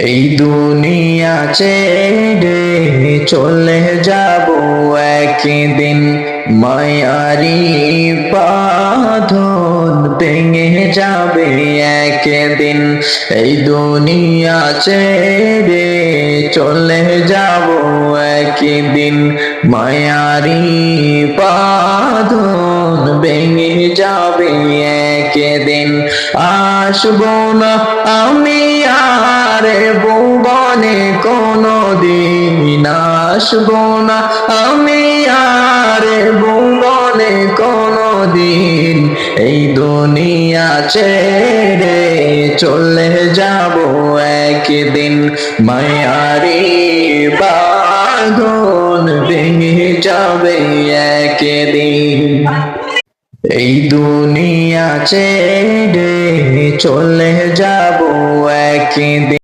এই দুনিয়া ছেড়ে চলে যাব একদিন, মায়ারি বাঁধন ভেঙে যাবে একদিন। এই দুনিয়া ছেড়ে চলে যাব একদিন, মায়ারি বাঁধন ভেঙে যাবে একদিন। আসবো না আমি আর ভুবনে কোনদিন, আসবো না আমি আর ভুবনে কোনদিন। এই দুনিয়া ছেড়ে চলে যাব একদিন, মায়ারি বাঁধন ভেঙে যাবে একদিন। এই দুনিয়া ছেড়ে চলে যাব একদিন।